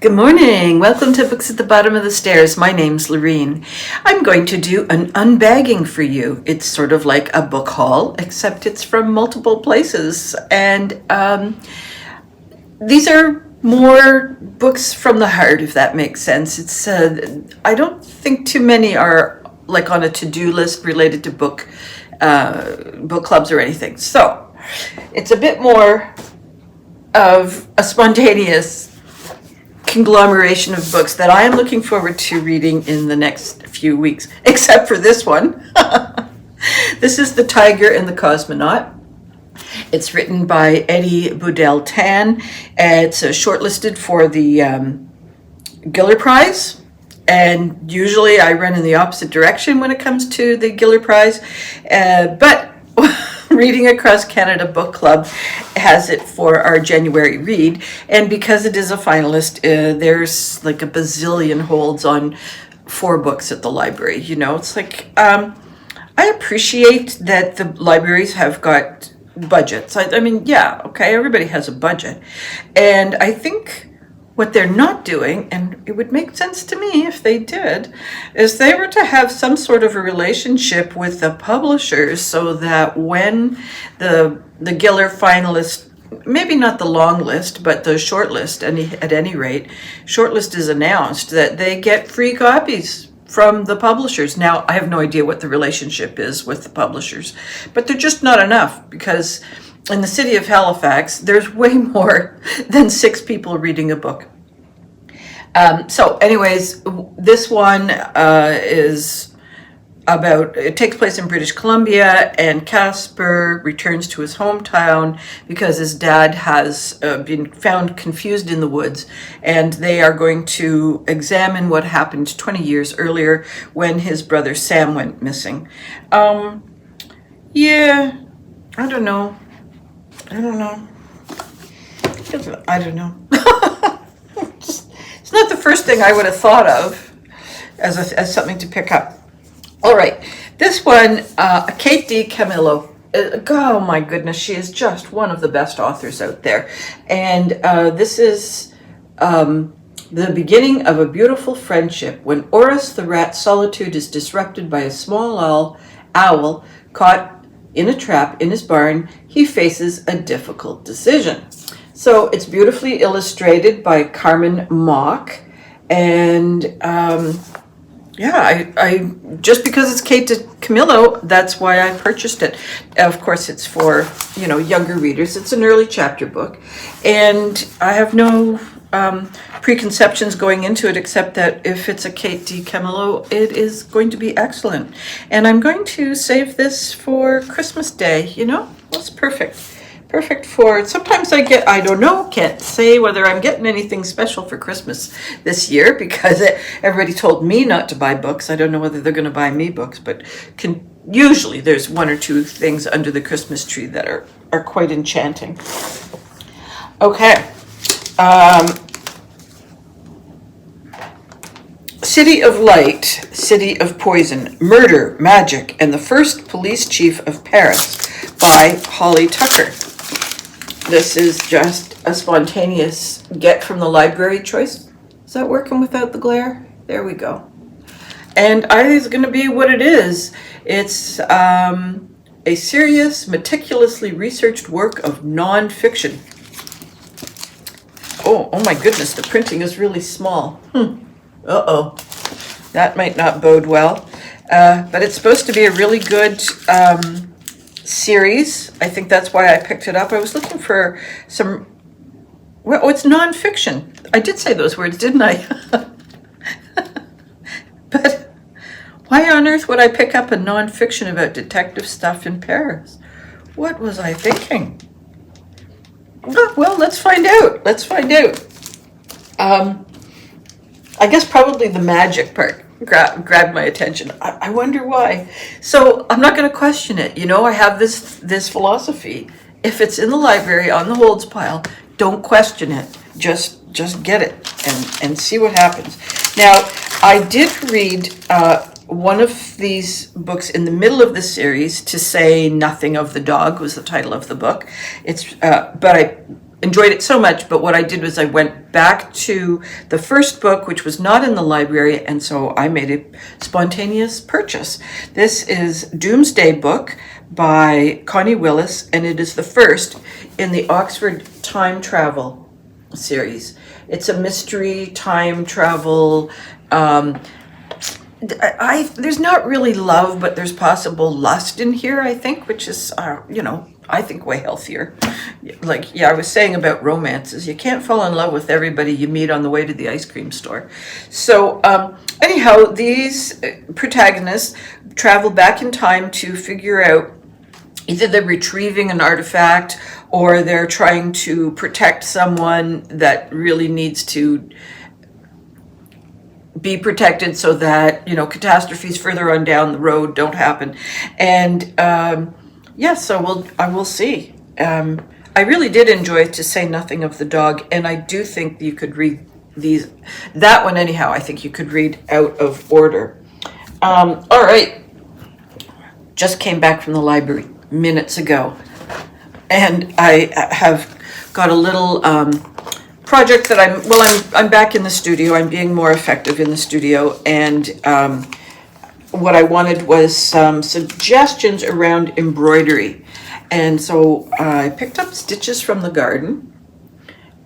Good morning. Welcome to Books at the Bottom of the Stairs. My name's Lorene. I'm going to do an unbagging for you. It's sort of like a book haul, except it's from multiple places. And these are more books from the heart, if that makes sense. It's I don't think too many are like on a to-do list related to book clubs or anything. So it's a bit more of a spontaneous conglomeration of books that I am looking forward to reading in the next few weeks, except for this one. This is The Tiger and the Cosmonaut. It's written by Eddie Boudel Tan. It's shortlisted for the Giller Prize, and usually I run in the opposite direction when it comes to the Giller Prize, but Reading Across Canada Book Club has it for our January read, and because it is a finalist, there's like a bazillion holds on 4 books at the library. You know, it's like I appreciate that the libraries have got budgets. I mean, yeah, okay, everybody has a budget, and I think what they're not doing, and it would make sense to me if they did, is they were to have some sort of a relationship with the publishers so that when the Giller finalist, maybe not the long list, but the short list, at any rate, short list is announced, that they get free copies from the publishers. Now, I have no idea what the relationship is with the publishers, but they're just not enough, because in the city of Halifax, there's way more than 6 people reading a book. So anyways, this one is about, it takes place in British Columbia, and Casper returns to his hometown because his dad has been found confused in the woods, and they are going to examine what happened 20 years earlier when his brother Sam went missing. Yeah, I don't know. I don't know. It's not the first thing I would have thought of as something to pick up. All right, this one, Kate DiCamillo. Oh my goodness, she is just one of the best authors out there. And this is the beginning of a beautiful friendship. When Oris the rat's solitude is disrupted by a small owl caught in a trap in his barn, he faces a difficult decision. So it's beautifully illustrated by Carmen Mock, and yeah, I just because it's Kate DiCamillo, that's why I purchased it. Of course, it's for younger readers. It's an early chapter book, and I have no preconceptions going into it, except that if it's a Kate DiCamillo, it is going to be excellent. And I'm going to save this for Christmas Day. That's perfect. Perfect for, sometimes I don't know, can't say whether I'm getting anything special for Christmas this year, because everybody told me not to buy books. I don't know whether they're going to buy me books, but usually there's 1 or 2 things under the Christmas tree that are quite enchanting. Okay. City of Light, City of Poison, Murder, Magic, and the First Police Chief of Paris by Holly Tucker. This is just a spontaneous get from the library choice. Is that working without the glare? There we go. And it's going to be what it is. It's a serious, meticulously researched work of nonfiction. Oh my goodness, the printing is really small. Uh-oh. That might not bode well. But it's supposed to be a really good series. I think that's why I picked it up. I was looking for some... Well, it's nonfiction. I did say those words, didn't I? But why on earth would I pick up a nonfiction about detective stuff in Paris? What was I thinking? Oh, well, let's find out. I guess probably the magic part grabbed my attention. I wonder why. So I'm not going to question it. I have this philosophy. If it's in the library on the holds pile, don't question it. Just get it and see what happens. Now, I did read one of these books in the middle of the series. To Say Nothing of the Dog was the title of the book. But enjoyed it so much, but what I did was I went back to the first book, which was not in the library, and so I made a spontaneous purchase. This is Doomsday Book by Connie Willis, and it is the first in the Oxford Time Travel series. It's a mystery time travel. There's not really love, but there's possible lust in here, I think, which is, I think way healthier. Like, I was saying about romances, you can't fall in love with everybody you meet on the way to the ice cream store. So anyhow, these protagonists travel back in time to figure out either they're retrieving an artifact or they're trying to protect someone that really needs to be protected so that, catastrophes further on down the road don't happen. And so I will see. I really did enjoy, to say nothing of the dog, and I do think you could read that one anyhow, I think you could read out of order. All right. Just came back from the library minutes ago, and I have got a little project that I'm back in the studio. I'm being more effective in the studio, and what I wanted was some suggestions around embroidery. And so I picked up Stitches from the Garden,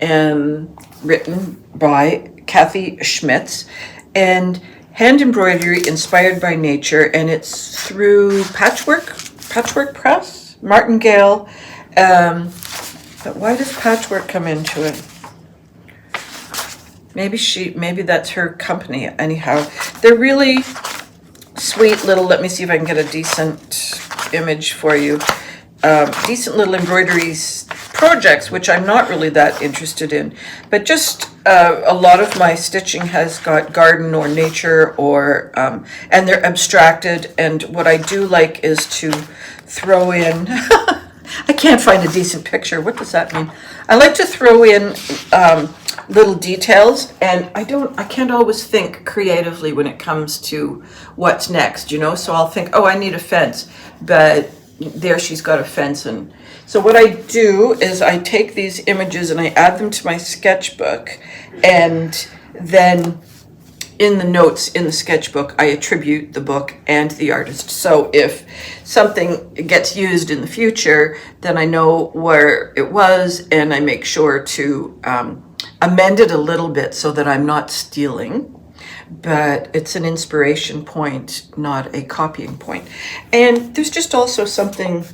and written by Kathy Schmitz, and hand embroidery inspired by nature, and it's through Patchwork Press, Martingale. But why does Patchwork come into it? Maybe that's her company. Anyhow, they're really sweet little, let me see if I can get a decent image for you. Decent little embroidery projects, which I'm not really that interested in, but just a lot of my stitching has got garden or nature or, and they're abstracted. And what I do like is to throw in, I can't find a decent picture. What does that mean? I like to throw in little details, and I can't always think creatively when it comes to what's next, so I'll think, oh, I need a fence, but there she's got a fence. And so what I do is I take these images and I add them to my sketchbook, and then in the notes in the sketchbook I attribute the book and the artist. So if something gets used in the future, then I know where it was, and I make sure to amend it a little bit so that I'm not stealing, but it's an inspiration point, not a copying point. And there's just something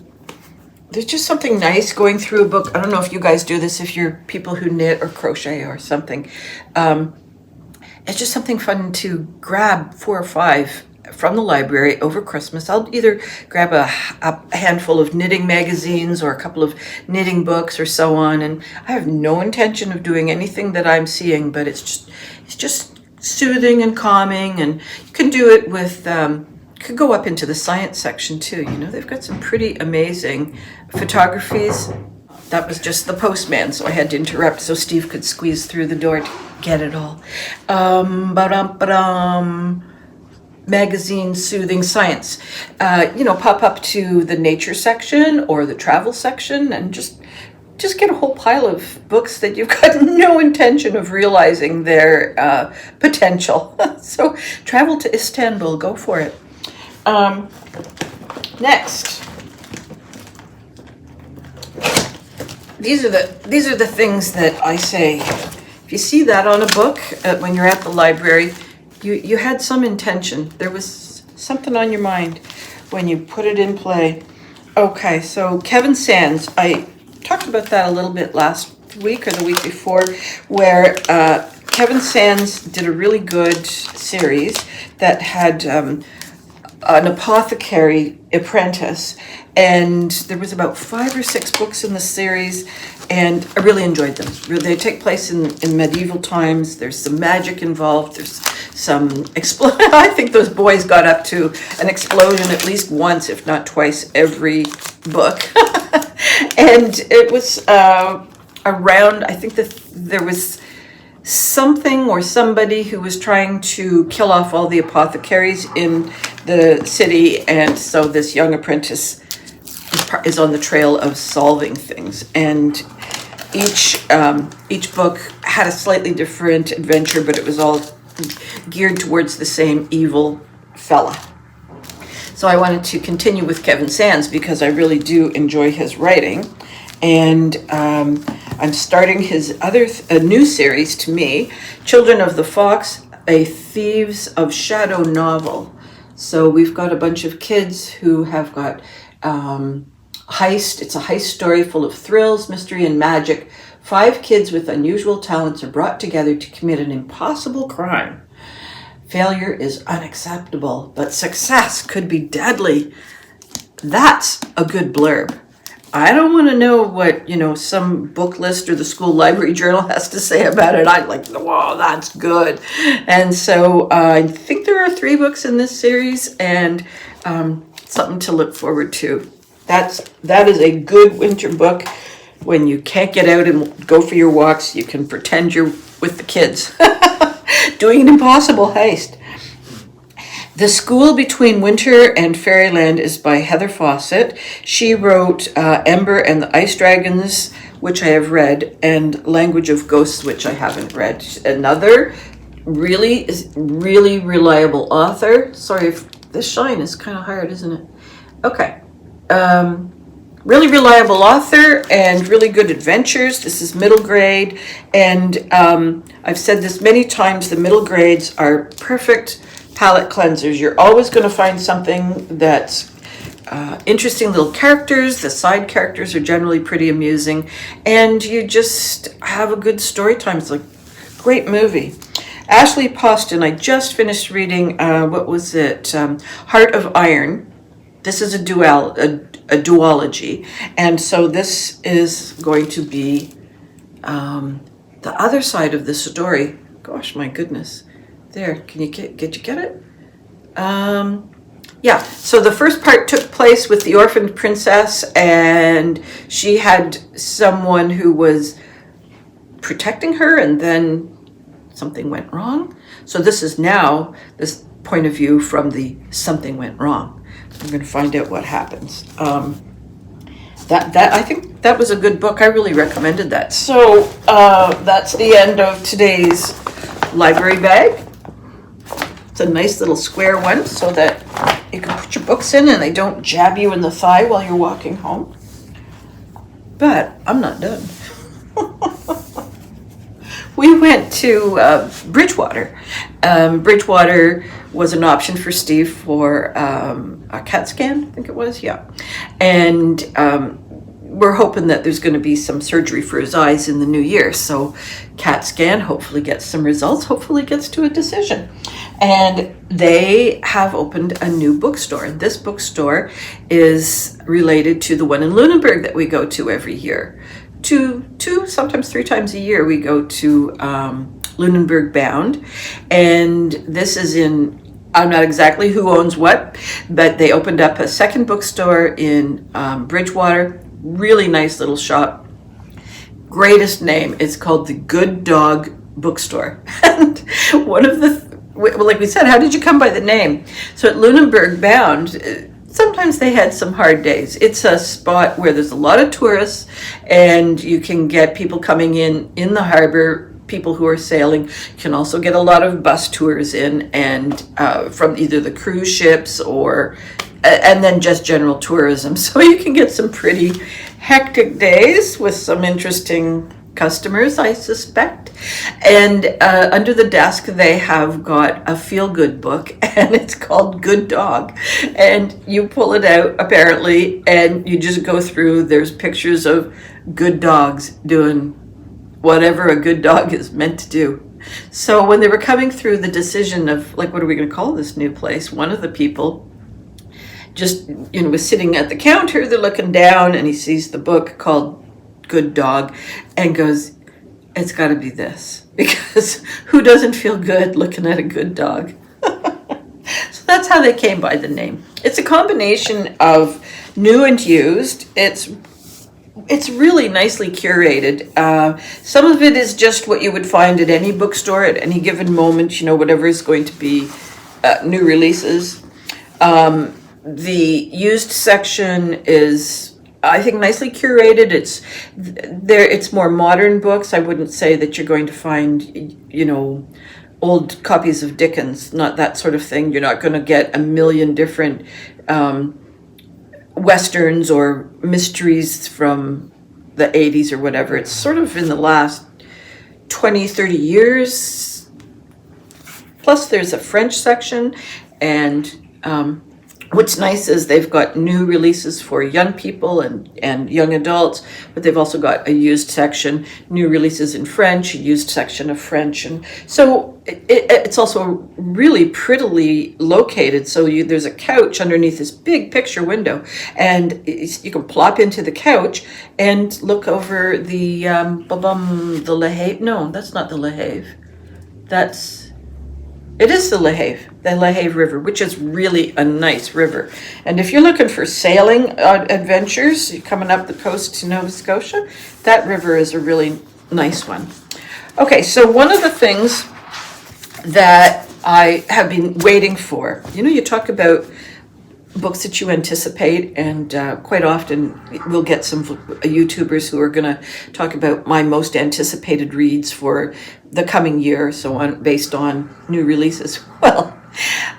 nice going through a book. I don't know if you guys do this, if you're people who knit or crochet or something. It's just something fun to grab 4 or 5 from the library over Christmas. I'll either grab a handful of knitting magazines or a couple of knitting books or so on, and I have no intention of doing anything that I'm seeing, but it's just soothing and calming. And you can do it with could go up into the science section too. They've got some pretty amazing photographies. That was just the postman, so I had to interrupt so Steve could squeeze through the door to get it all. Magazine Soothing Science. Pop up to the nature section or the travel section, and just get a whole pile of books that you've got no intention of realizing their potential. So travel to Istanbul, go for it. Next, these are the things that I say. If you see that on a book when you're at the library, you had some intention. There was something on your mind when you put it in play. Okay, so Kevin Sands, I talked about that a little bit last week or the week before, where Kevin Sands did a really good series that had an apothecary apprentice, and there was about 5 or 6 books in the series, and I really enjoyed them. They take place in medieval times. There's some magic involved. There's some I think those boys got up to an explosion at least once, if not twice, every book. And it was around, I think that there was something or somebody who was trying to kill off all the apothecaries in the city, and so this young apprentice is on the trail of solving things. And each book had a slightly different adventure, but it was all geared towards the same evil fella. So I wanted to continue with Kevin Sands because I really do enjoy his writing. And I'm starting his a new series to me, Children of the Fox, a Thieves of Shadow novel. So we've got a bunch of kids who have got heist. It's a heist story full of thrills, mystery, and magic. 5 kids with unusual talents are brought together to commit an impossible crime. Failure is unacceptable, but success could be deadly. That's a good blurb. I don't want to know what, some book list or the school library journal has to say about it. I'm like, whoa, that's good. And so I think there are 3 books in this series, and something to look forward to. That is a good winter book. When you can't get out and go for your walks, you can pretend you're with the kids doing an impossible heist. The School Between Winter and Fairyland is by Heather Fawcett. She wrote Ember and the Ice Dragons, which I have read, and Language of Ghosts, which I haven't read. Another really reliable author. Sorry if this shine is kind of hard, isn't it? Okay. Really reliable author and really good adventures. This is middle grade, and I've said this many times, the middle grades are perfect palette cleansers. You're always going to find something that's interesting little characters. The side characters are generally pretty amusing, and you just have a good story time. It's like a great movie. Ashley Poston, I just finished reading, what was it? Heart of Iron. This is a duology, and so this is going to be the other side of the story. Gosh, my goodness. There, can you get it? Yeah, so the first part took place with the orphaned princess, and she had someone who was protecting her, and then something went wrong. So this is now this point of view from the something went wrong. I'm going to find out what happens. That I think that was a good book. I really recommended that. So that's the end of today's library bag. It's a nice little square one so that you can put your books in and they don't jab you in the thigh while you're walking home. But I'm not done. We went to Bridgewater. Bridgewater was an option for Steve for a CAT scan, I think it was, yeah. And we're hoping that there's going to be some surgery for his eyes in the new year. So CAT scan, hopefully gets some results, hopefully gets to a decision. And they have opened a new bookstore. And this bookstore is related to the one in Lunenburg that we go to every year. Two, sometimes 3 times a year, we go to Lunenburg Bound. And this is I'm not exactly who owns what, but they opened up a second bookstore in Bridgewater. Really nice little shop. Greatest name. It's called the Good Dog Bookstore. And one of like we said, how did you come by the name? So at Lunenburg Bound, sometimes they had some hard days. It's a spot where there's a lot of tourists, and you can get people coming in the harbor, people who are sailing. You can also get a lot of bus tours in, and from either the cruise ships and then just general tourism. So you can get some pretty hectic days with some interesting customers, I suspect. And under the desk, they have got a feel-good book, and it's called Good Dog. And you pull it out, apparently, and you just go through. There's pictures of good dogs doing whatever a good dog is meant to do. So when they were coming through the decision of, like, what are we going to call this new place, one of the people just, was sitting at the counter. They're looking down, and he sees the book called Good Dog and goes, it's got to be this, because who doesn't feel good looking at a good dog? So that's how they came by the name. It's a combination of new and used. It's really nicely curated. Some of it is just what you would find at any bookstore at any given moment, whatever is going to be new releases. The used section is I think nicely curated. It's more modern books. I wouldn't say that you're going to find, old copies of Dickens, not that sort of thing. You're not going to get a million different westerns or mysteries from the 80s or whatever. It's sort of in the last 20, 30 years. Plus, there's a French section, and what's nice is they've got new releases for young people and young adults, but they've also got a used section, new releases in French, a used section of French. And so it's also really prettily located. So there's a couch underneath this big picture window, and you can plop into the couch and look over the Le Have. No, that's not the Le Have. It is the Le Have River, which is really a nice river. And if you're looking for sailing adventures, coming up the coast to Nova Scotia, that river is a really nice one. Okay, so one of the things that I have been waiting for, you talk about books that you anticipate, and quite often we'll get some YouTubers who are going to talk about my most anticipated reads for the coming year, so on, based on new releases. Well,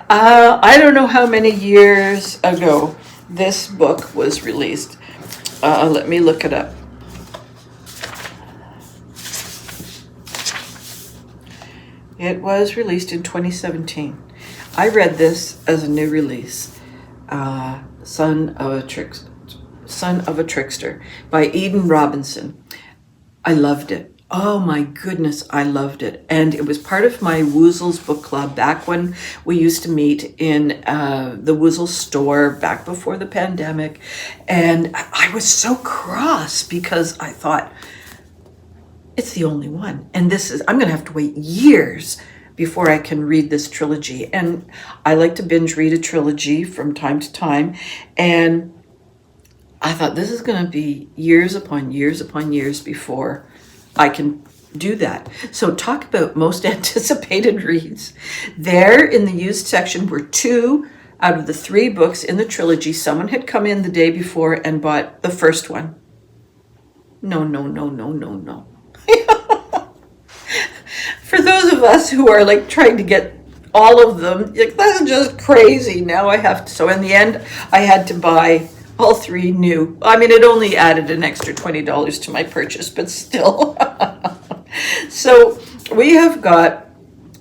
I don't know how many years ago this book was released. Let me look it up. It was released in 2017. I read this as a new release. Son of a Trickster by Eden Robinson. I loved it. Oh my goodness, I loved it. And it was part of my Woozles book club back when we used to meet in the Woozles store back before the pandemic. And I was so cross because I thought, it's the only one. And I'm going to have to wait years before I can read this trilogy. And I like to binge read a trilogy from time to time. And I thought, this is going to be years upon years upon years before I can do that. So talk about most anticipated reads. There in the used section were 2 out of the 3 books in the trilogy. Someone had come in the day before and bought the first one. No. For those of us who are like trying to get all of them, like, that's just crazy. Now I have to. So in the end, I had to buy all 3 new. I mean, it only added an extra $20 to my purchase, but still. So we have got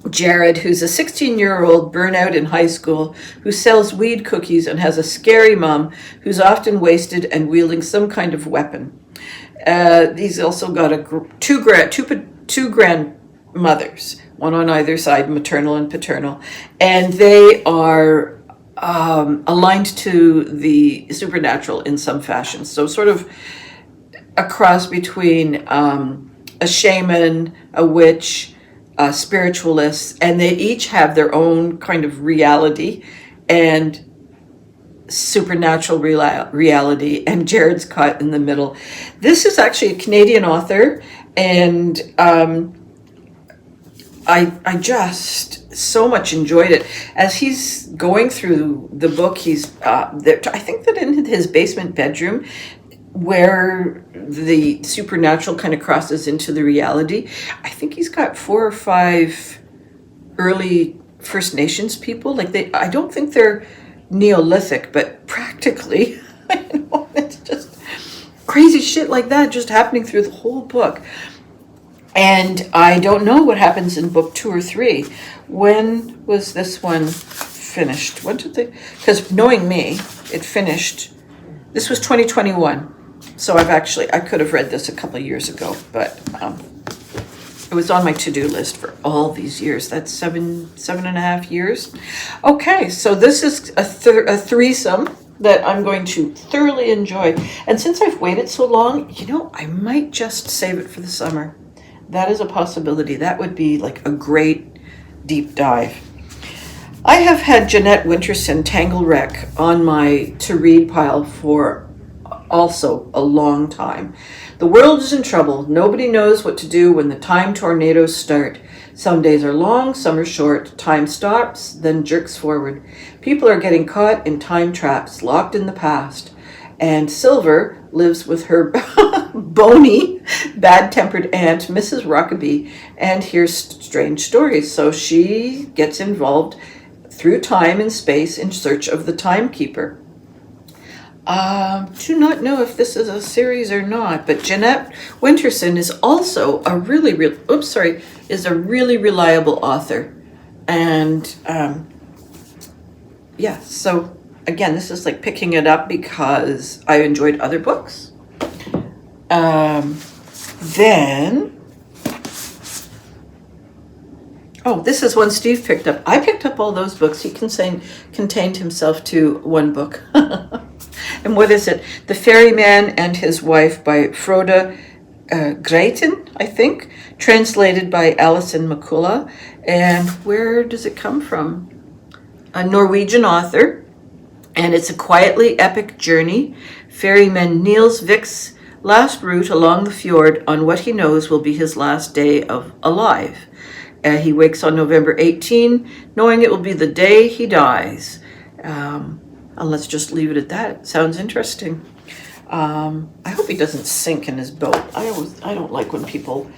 Jared, who's a 16-year-old burnout in high school, who sells weed cookies and has a scary mom who's often wasted and wielding some kind of weapon. He's also got two grandmothers, one on either side, maternal and paternal, and they are aligned to the supernatural in some fashion. So sort of a cross between a shaman, a witch, a spiritualist, and they each have their own kind of reality and supernatural reality, and Jared's caught in the middle. This is actually a Canadian author, and I just so much enjoyed it. As he's going through the book, he's I think that in his basement bedroom, where the supernatural kind of crosses into the reality, I think he's got 4 or 5 early First Nations people. I don't think they're Neolithic, but practically, it's just crazy shit like that just happening through the whole book. And I don't know what happens in book 2 or 3. When was this one finished? When did they? Because knowing me, it finished. This was 2021. So I could have read this a couple of years ago, but it was on my to-do list for all these years. That's 7.5 years. Okay, so this is a threesome that I'm going to thoroughly enjoy. And since I've waited so long, I might just save it for the summer. That is a possibility. That would be like a great deep dive. I have had Jeanette Winterson Tangle Wreck on my to-read pile for also a long time. The world is in trouble. Nobody knows what to do when the time tornadoes start. Some days are long, some are short. Time stops, then jerks forward. People are getting caught in time traps, locked in the past. And Silver, lives with her bony, bad-tempered aunt, Mrs. Rockaby, and hears strange stories. So she gets involved through time and space in search of the timekeeper. Do not know if this is a series or not, but Jeanette Winterson is also a really reliable author, and yeah. So again, this is like picking it up because I enjoyed other books. Then, oh, this is one Steve picked up. I picked up all those books. He contained himself to one book. And what is it? The Ferryman and His Wife by Frode Greyton, I think, translated by Alison McCullough. And where does it come from? A Norwegian author, and it's a quietly epic journey. Ferryman Niels Vik's last route along the fjord on what he knows will be his last day alive. He wakes on November 18, knowing it will be the day he dies. And let's just leave it at that. It sounds interesting. I hope he doesn't sink in his boat. I don't like when people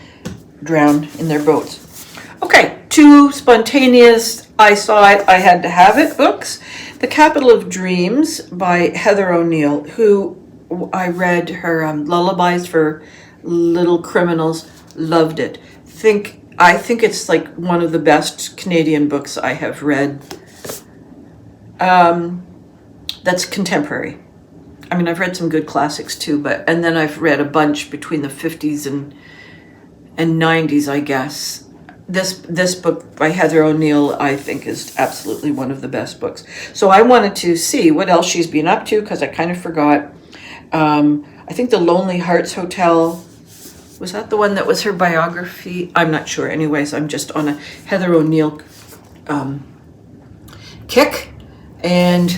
drown in their boats. Okay, two spontaneous, I saw it, I had to have it books. The Capital of Dreams by Heather O'Neill, who I read her Lullabies for Little Criminals, loved it. I think it's like one of the best Canadian books I have read. That's contemporary. I mean, I've read some good classics too, and then I've read a bunch between the 50s and 90s, I guess. This book by Heather O'Neill, I think, is absolutely one of the best books. So I wanted to see what else she's been up to, because I kind of forgot. I think The Lonely Hearts Hotel, was that the one that was her biography? I'm not sure. Anyways, I'm just on a Heather O'Neill kick. And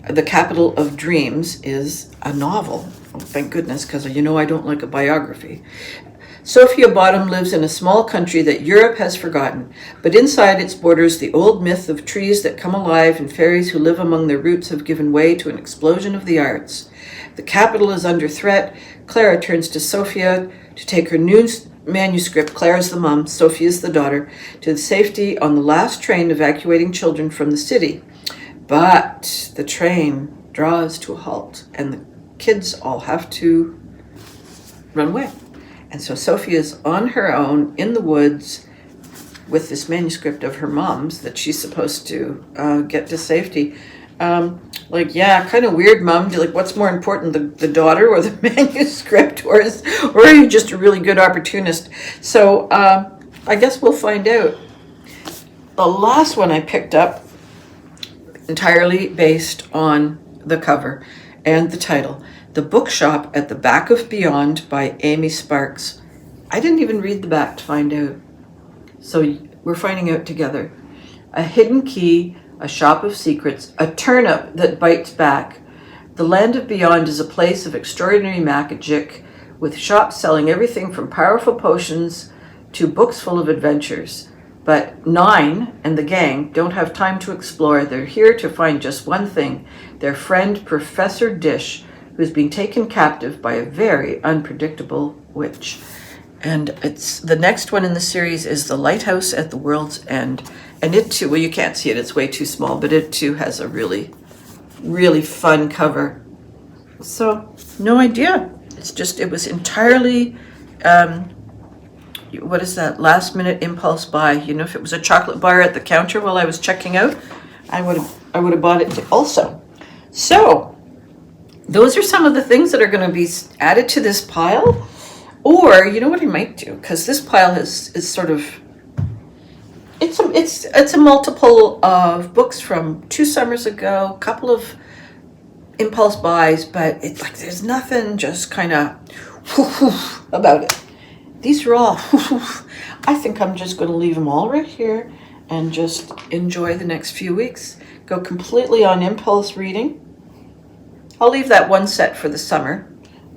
The Capital of Dreams is a novel. Oh, thank goodness, because I don't like a biography. Sophia Bottom lives in a small country that Europe has forgotten, but inside its borders the old myth of trees that come alive and fairies who live among their roots have given way to an explosion of the arts. The capital is under threat. Clara turns to Sophia to take her new manuscript, Clara's the mom, Sophia's the daughter, to the safety on the last train evacuating children from the city. But the train draws to a halt, and the kids all have to run away. And so Sophia's on her own in the woods with this manuscript of her mom's that she's supposed to get to safety. Kind of weird, Mom. What's more important, the daughter or the manuscript, or are you just a really good opportunist? So I guess we'll find out. The last one I picked up, entirely based on the cover and the title, The Bookshop at the Back of Beyond by Amy Sparks. I didn't even read the back to find out. So we're finding out together. A hidden key, a shop of secrets, a turnip that bites back. The land of beyond is a place of extraordinary magic, with shops selling everything from powerful potions to books full of adventures. But Nine and the gang don't have time to explore. They're here to find just one thing, their friend Professor Dish, who's being taken captive by a very unpredictable witch. And it's the next one in the series is The Lighthouse at the World's End. And it too, well, you can't see it, it's way too small, but it too has a really, really fun cover. So, no idea. It was entirely, what is that, last minute impulse buy. If it was a chocolate bar at the counter while I was checking out, I would have bought it also. So, those are some of the things that are going to be added to this pile. Or, you know what I might do? Because this pile is sort of, it's a multiple of books from 2 summers ago, a couple of impulse buys, but it's like there's nothing just kind of about it. These are all, I think I'm just going to leave them all right here and just enjoy the next few weeks. Go completely on impulse reading. I'll leave that one set for the summer.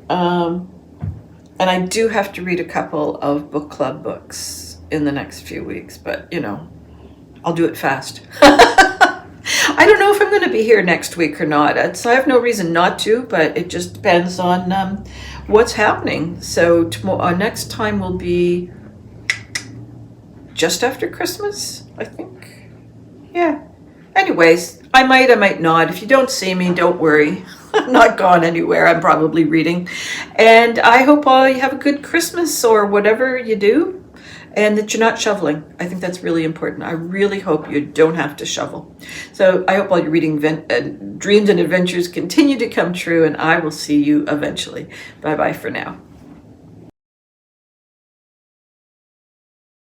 And I do have to read a couple of book club books in the next few weeks, but I'll do it fast. I I don't know if I'm going to be here next week or not. I have no reason not to, but it just depends on what's happening. So next time will be just after Christmas, I think. Yeah. Anyways, I might not. If you don't see me, don't worry. I'm not gone anywhere. I'm probably reading. And I hope all you have a good Christmas or whatever you do, and that you're not shoveling. I think that's really important. I really hope you don't have to shovel. So I hope all your reading dreams and adventures continue to come true, and I will see you eventually. Bye-bye for now.